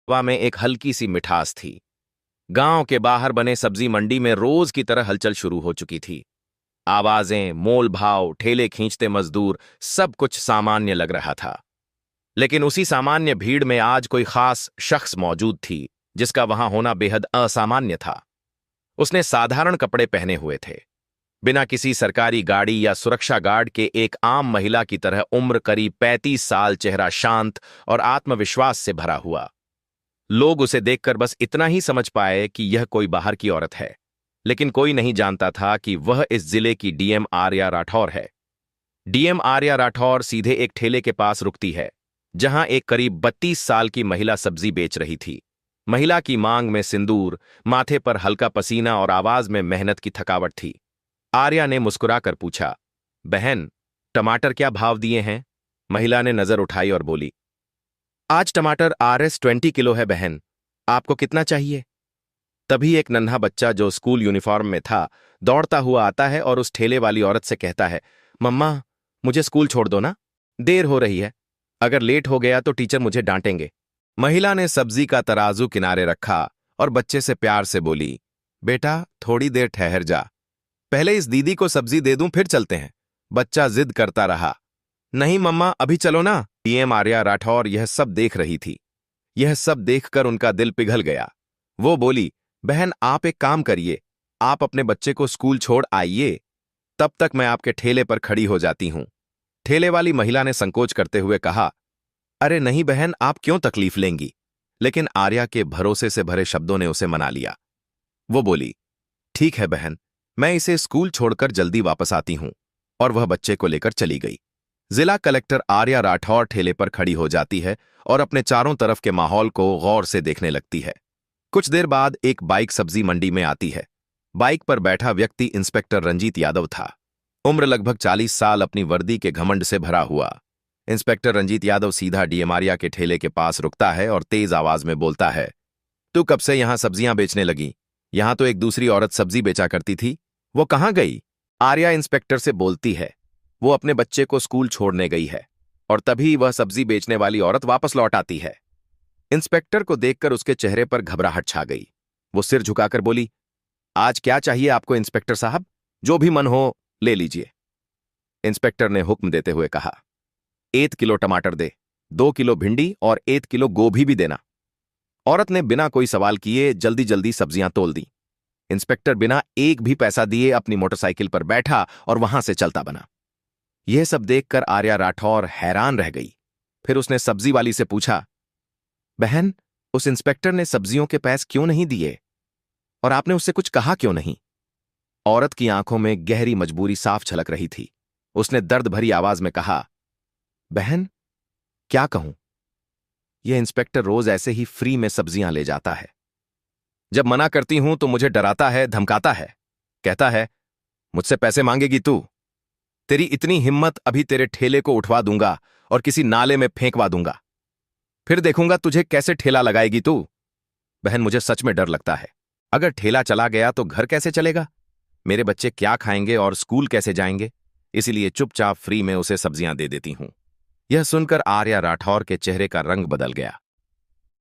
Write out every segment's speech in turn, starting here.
हवा में एक हल्की सी मिठास थी। गांव के बाहर बने सब्जी मंडी में रोज की तरह हलचल शुरू हो चुकी थी। आवाजें, मोल भाव, ठेले खींचते मजदूर, सब कुछ सामान्य लग रहा था। लेकिन उसी सामान्य भीड़ में आज कोई खास शख्स मौजूद थी, जिसका वहां होना बेहद असामान्य था। उसने साधारण कपड़े पहने हुए थे, बिना किसी सरकारी गाड़ी या सुरक्षा गार्ड के एक आम महिला की तरह उम्र करीब 35 साल, चेहरा शांत और आत्मविश्वास से भरा हुआ। लोग उसे देखकर बस इतना ही समझ पाए कि यह कोई बाहर की औरत है, लेकिन कोई नहीं जानता था कि वह इस जिले की डीएम आर्या राठौर है। डीएम आर्या राठौर सीधे एक ठेले के पास रुकती है, जहां एक करीब 32 साल की महिला सब्जी बेच रही थी। महिला की मांग में सिंदूर, माथे पर हल्का पसीना और आवाज में मेहनत की थकावट थी। आर्या ने मुस्कुराकर पूछा, बहन, टमाटर क्या भाव दिए हैं? महिला ने नजर उठाई और बोली, आज टमाटर RS 20 किलो है बहन, आपको कितना चाहिए? तभी एक नन्हा बच्चा जो स्कूल यूनिफॉर्म में था दौड़ता हुआ आता है और उस ठेले वाली औरत से कहता है, मम्मा, मुझे स्कूल छोड़ दो ना, देर हो रही है, अगर लेट हो गया तो टीचर मुझे डांटेंगे। महिला ने सब्जी का तराजू किनारे रखा और बच्चे से प्यार से बोली, बेटा थोड़ी देर ठहर जा, पहले इस दीदी को सब्जी दे दूं फिर चलते हैं। बच्चा जिद करता रहा, नहीं मम्मा, अभी चलो ना। डीएम आर्या राठौर यह सब देख रही थी। यह सब देखकर उनका दिल पिघल गया। वो बोली, बहन आप एक काम करिए, आप अपने बच्चे को स्कूल छोड़ आइए, तब तक मैं आपके ठेले पर खड़ी हो जाती हूं। ठेले वाली महिला ने संकोच करते हुए कहा, अरे नहीं बहन, आप क्यों तकलीफ लेंगी? लेकिन आर्या के भरोसे से भरे शब्दों ने उसे मना लिया। वो बोली, ठीक है बहन, मैं इसे स्कूल छोड़कर जल्दी वापस आती हूं। और वह बच्चे को लेकर चली गई। जिला कलेक्टर आर्या राठौर ठेले पर खड़ी हो जाती है और अपने चारों तरफ के माहौल को गौर से देखने लगती है। कुछ देर बाद एक बाइक सब्जी मंडी में आती है। बाइक पर बैठा व्यक्ति इंस्पेक्टर रंजीत यादव था। उम्र लगभग 40 साल, अपनी वर्दी के घमंड से भरा हुआ। इंस्पेक्टर रंजीत यादव सीधा डीएम आर्या के ठेले के पास रुकता है और तेज आवाज में बोलता है, तू कब से यहां सब्जियां बेचने लगी? यहां तो एक दूसरी औरत सब्जी बेचा करती थी, वो कहां गई? आर्या इंस्पेक्टर से बोलती है, वो अपने बच्चे को स्कूल छोड़ने गई है। और तभी वह सब्जी बेचने वाली औरत वापस लौट आती है। इंस्पेक्टर को देखकर उसके चेहरे पर घबराहट छा गई। वो सिर झुकाकर बोली, आज क्या चाहिए आपको इंस्पेक्टर साहब? जो भी मन हो ले लीजिए। इंस्पेक्टर ने हुक्म देते हुए कहा, 1 किलो टमाटर दे, 2 किलो भिंडी और 1 किलो गोभी भी देना। औरत ने बिना कोई सवाल किए जल्दी जल्दी सब्जियां तोल दी। इंस्पेक्टर बिना एक भी पैसा दिए अपनी मोटरसाइकिल पर बैठा और वहां से चलता बना। यह सब देखकर आर्या राठौर हैरान रह गई। फिर उसने सब्जी वाली से पूछा, बहन, उस इंस्पेक्टर ने सब्जियों के पैसे क्यों नहीं दिए और आपने उससे कुछ कहा क्यों नहीं? औरत की आंखों में गहरी मजबूरी साफ झलक रही थी। उसने दर्द भरी आवाज में कहा, बहन, क्या कहूं, यह इंस्पेक्टर रोज ऐसे ही फ्री में सब्जियां ले जाता है। जब मना करती हूं तो मुझे डराता है, धमकाता है, कहता है मुझसे पैसे मांगेगी तू? तेरी इतनी हिम्मत, अभी तेरे ठेले को उठवा दूंगा और किसी नाले में फेंकवा दूंगा, फिर देखूंगा तुझे कैसे ठेला लगाएगी तू। बहन, मुझे सच में डर लगता है, अगर ठेला चला गया तो घर कैसे चलेगा? मेरे बच्चे क्या खाएंगे और स्कूल कैसे जाएंगे? इसीलिए चुपचाप फ्री में उसे सब्जियां दे देती हूं। यह सुनकर आर्या राठौर के चेहरे का रंग बदल गया।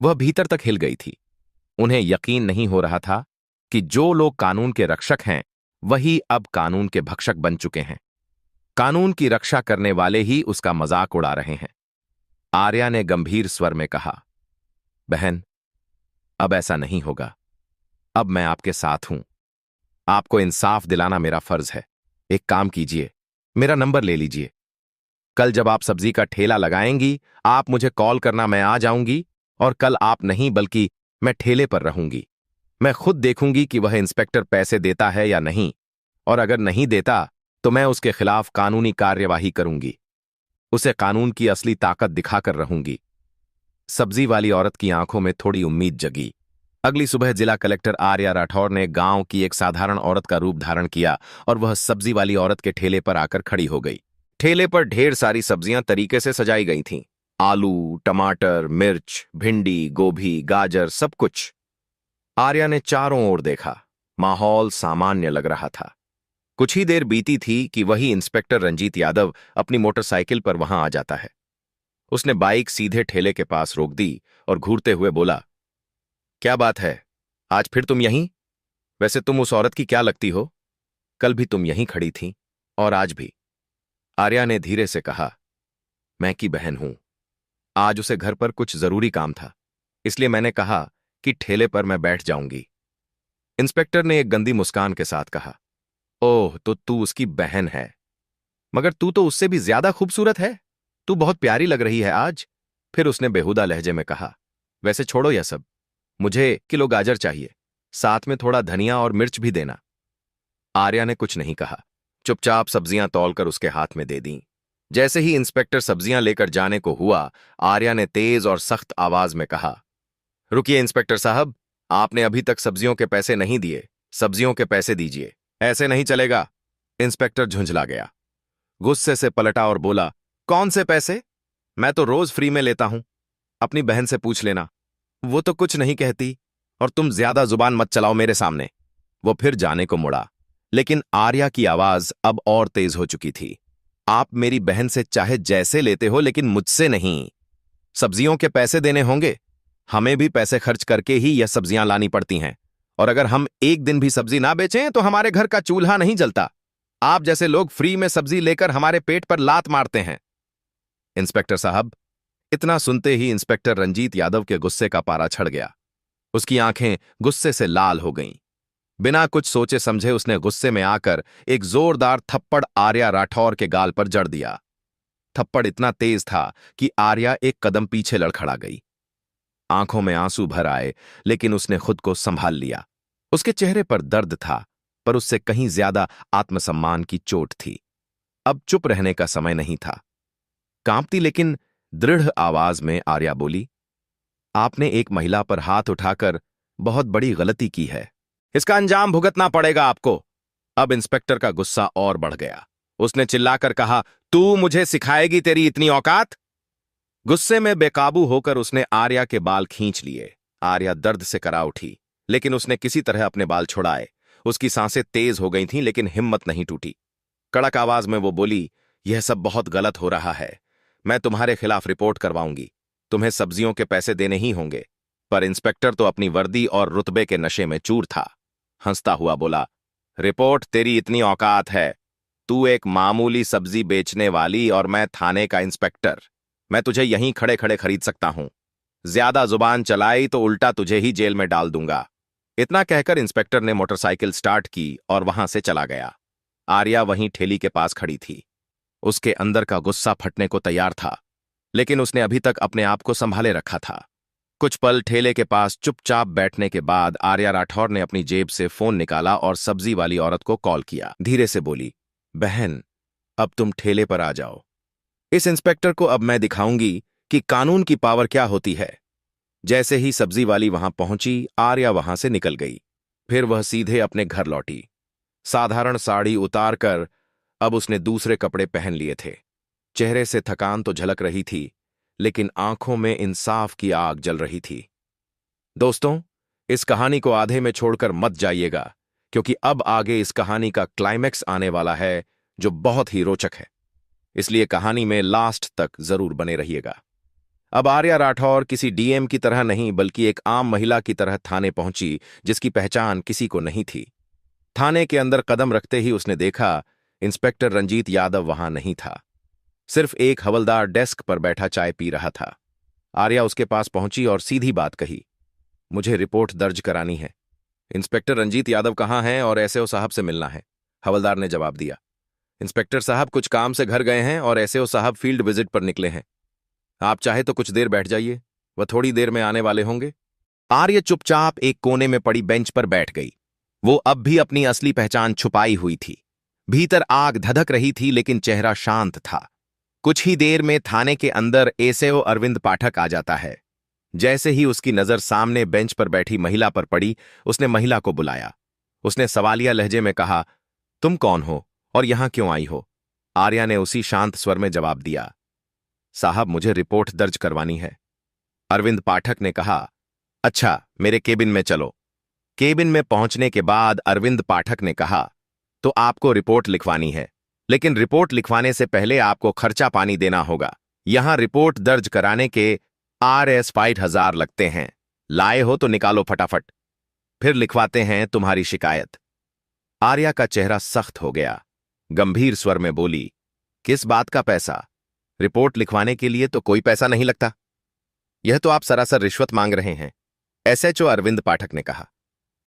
वह भीतर तक हिल गई थी। उन्हें यकीन नहीं हो रहा था कि जो लोग कानून के रक्षक हैं वही अब कानून के भक्षक बन चुके हैं। कानून की रक्षा करने वाले ही उसका मजाक उड़ा रहे हैं। आर्या ने गंभीर स्वर में कहा, बहन, अब ऐसा नहीं होगा। अब मैं आपके साथ हूं। आपको इंसाफ दिलाना मेरा फर्ज है। एक काम कीजिए, मेरा नंबर ले लीजिए। कल जब आप सब्जी का ठेला लगाएंगी, आप मुझे कॉल करना, मैं आ जाऊंगी। और कल आप नहीं बल्कि मैं ठेले पर रहूंगी। मैं खुद देखूंगी कि वह इंस्पेक्टर पैसे देता है या नहीं, और अगर नहीं देता तो मैं उसके खिलाफ कानूनी कार्यवाही करूंगी। उसे कानून की असली ताकत दिखाकर रहूंगी। सब्जी वाली औरत की आंखों में थोड़ी उम्मीद जगी। अगली सुबह जिला कलेक्टर आर्या राठौर ने गांव की एक साधारण औरत का रूप धारण किया और वह सब्जी वाली औरत के ठेले पर आकर खड़ी हो गई। ठेले पर ढेर सारी सब्जियां तरीके से सजाई गई थीं। आलू, टमाटर, मिर्च, भिंडी, गोभी, गाजर, सब कुछ। आर्या ने चारों ओर देखा। माहौल सामान्य लग रहा था। कुछ ही देर बीती थी कि वही इंस्पेक्टर रंजीत यादव अपनी मोटरसाइकिल पर वहां आ जाता है। उसने बाइक सीधे ठेले के पास रोक दी और घूरते हुए बोला, क्या बात है, आज फिर तुम यहीं? वैसे तुम उस औरत की क्या लगती हो? कल भी तुम यहीं खड़ी थी और आज भी। आर्या ने धीरे से कहा, मैं की बहन हूं। आज उसे घर पर कुछ जरूरी काम था, इसलिए मैंने कहा कि ठेले पर मैं बैठ जाऊंगी। इंस्पेक्टर ने एक गंदी मुस्कान के साथ कहा, ओह, तो तू उसकी बहन है। मगर तू तो उससे भी ज्यादा खूबसूरत है। तू बहुत प्यारी लग रही है आज। फिर उसने बेहुदा लहजे में कहा, वैसे छोड़ो यह सब, मुझे किलो गाजर चाहिए, साथ में थोड़ा धनिया और मिर्च भी देना। आर्या ने कुछ नहीं कहा, चुपचाप सब्जियां तौलकर उसके हाथ में दे दी। जैसे ही इंस्पेक्टर सब्जियां लेकर जाने को हुआ, आर्या ने तेज और सख्त आवाज में कहा, रुकिए इंस्पेक्टर साहब, आपने अभी तक सब्जियों के पैसे नहीं दिए। सब्जियों के पैसे दीजिए, ऐसे नहीं चलेगा। इंस्पेक्टर झुंझला गया, गुस्से से पलटा और बोला, कौन से पैसे? मैं तो रोज फ्री में लेता हूं। अपनी बहन से पूछ लेना, वो तो कुछ नहीं कहती। और तुम ज्यादा जुबान मत चलाओ मेरे सामने। वो फिर जाने को मुड़ा, लेकिन आर्या की आवाज अब और तेज हो चुकी थी। आप मेरी बहन से चाहे जैसे लेते हो, लेकिन मुझसे नहीं। सब्जियों के पैसे देने होंगे। हमें भी पैसे खर्च करके ही यह सब्जियां लानी पड़ती हैं, और अगर हम एक दिन भी सब्जी ना बेचें तो हमारे घर का चूल्हा नहीं जलता। आप जैसे लोग फ्री में सब्जी लेकर हमारे पेट पर लात मारते हैं। इंस्पेक्टर साहब, इतना सुनते ही इंस्पेक्टर रंजीत यादव के गुस्से का पारा चढ़ गया। उसकी आंखें गुस्से से लाल हो गईं। बिना कुछ सोचे समझे उसने गुस्से में आकर एक जोरदार थप्पड़ आर्या राठौर के गाल पर जड़ दिया। थप्पड़ इतना तेज था कि आर्या एक कदम पीछे लड़खड़ा गई। आंखों में आंसू भर आए, लेकिन उसने खुद को संभाल लिया। उसके चेहरे पर दर्द था, पर उससे कहीं ज्यादा आत्मसम्मान की चोट थी। अब चुप रहने का समय नहीं था। कांपती लेकिन दृढ़ आवाज में आर्या बोली, आपने एक महिला पर हाथ उठाकर बहुत बड़ी गलती की है। इसका अंजाम भुगतना पड़ेगा आपको। अब इंस्पेक्टर का गुस्सा और बढ़ गया। उसने चिल्लाकर कहा, तू मुझे सिखाएगी तेरी इतनी औकात? गुस्से में बेकाबू होकर उसने आर्या के बाल खींच लिए। आर्या दर्द से करा उठी, लेकिन उसने किसी तरह अपने बाल छुड़ाए। उसकी सांसें तेज हो गई थीं, लेकिन हिम्मत नहीं टूटी। कड़क आवाज में वो बोली, यह सब बहुत गलत हो रहा है। मैं तुम्हारे खिलाफ रिपोर्ट करवाऊंगी। तुम्हें सब्जियों के पैसे देने ही होंगे। पर इंस्पेक्टर तो अपनी वर्दी और रुतबे के नशे में चूर था। हंसता हुआ बोला, रिपोर्ट तेरी इतनी औकात है? तू एक मामूली सब्जी बेचने वाली और मैं थाने का इंस्पेक्टर। मैं तुझे यहीं खड़े खड़े खरीद सकता हूं। ज्यादा जुबान चलाई तो उल्टा तुझे ही जेल में डाल दूंगा। इतना कहकर इंस्पेक्टर ने मोटरसाइकिल स्टार्ट की और वहां से चला गया। आर्या वहीं ठेली के पास खड़ी थी। उसके अंदर का गुस्सा फटने को तैयार था, लेकिन उसने अभी तक अपने आप को संभाले रखा था। कुछ पल ठेले के पास चुपचाप बैठने के बाद आर्या राठौर ने अपनी जेब से फोन निकाला और सब्जी वाली औरत को कॉल किया। धीरे से बोली, बहन, अब तुम ठेले पर आ जाओ। इस इंस्पेक्टर को अब मैं दिखाऊंगी कि कानून की पावर क्या होती है। जैसे ही सब्जी वाली वहां पहुंची, आर्या वहां से निकल गई। फिर वह सीधे अपने घर लौटी। साधारण साड़ी उतारकर अब उसने दूसरे कपड़े पहन लिए थे। चेहरे से थकान तो झलक रही थी, लेकिन आंखों में इंसाफ की आग जल रही थी। दोस्तों, इस कहानी को आधे में छोड़कर मत जाइएगा, क्योंकि अब आगे इस कहानी का क्लाइमैक्स आने वाला है, जो बहुत ही रोचक है। इसलिए कहानी में लास्ट तक जरूर बने रहिएगा। अब आर्या राठौर किसी डीएम की तरह नहीं, बल्कि एक आम महिला की तरह थाने पहुंची, जिसकी पहचान किसी को नहीं थी। थाने के अंदर कदम रखते ही उसने देखा, इंस्पेक्टर रंजीत यादव वहां नहीं था। सिर्फ एक हवलदार डेस्क पर बैठा चाय पी रहा था। आर्या उसके पास पहुंची और सीधी बात कही, मुझे रिपोर्ट दर्ज करानी है। इंस्पेक्टर रंजीत यादव कहाँ हैं और एसओ साहब से मिलना है, हवलदार ने जवाब दिया। इंस्पेक्टर साहब कुछ काम से घर गए हैं और एसओ साहब फील्ड विजिट पर निकले हैं। आप चाहे तो कुछ देर बैठ जाइए, वह थोड़ी देर में आने वाले होंगे। आर्य चुपचाप एक कोने में पड़ी बेंच पर बैठ गई। वो अब भी अपनी असली पहचान छुपाई हुई थी। भीतर आग धधक रही थी, लेकिन चेहरा शांत था। कुछ ही देर में थाने के अंदर एसओ अरविंद पाठक आ जाता है। जैसे ही उसकी नजर सामने बेंच पर बैठी महिला पर पड़ी, उसने महिला को बुलाया। उसने सवालिया लहजे में कहा, तुम कौन हो और यहां क्यों आई हो? आर्या ने उसी शांत स्वर में जवाब दिया, साहब, मुझे रिपोर्ट दर्ज करवानी है। अरविंद पाठक ने कहा, अच्छा, मेरे केबिन में चलो। केबिन में पहुंचने के बाद अरविंद पाठक ने कहा, तो आपको रिपोर्ट लिखवानी है, लेकिन रिपोर्ट लिखवाने से पहले आपको खर्चा पानी देना होगा। यहां रिपोर्ट दर्ज कराने के RS 5000 लगते हैं। लाए हो तो निकालो फटाफट, फिर लिखवाते हैं तुम्हारी शिकायत। आर्या का चेहरा सख्त हो गया। गंभीर स्वर में बोली, किस बात का पैसा? रिपोर्ट लिखवाने के लिए तो कोई पैसा नहीं लगता। यह तो आप सरासर रिश्वत मांग रहे हैं, एसएचओ अरविंद पाठक ने कहा।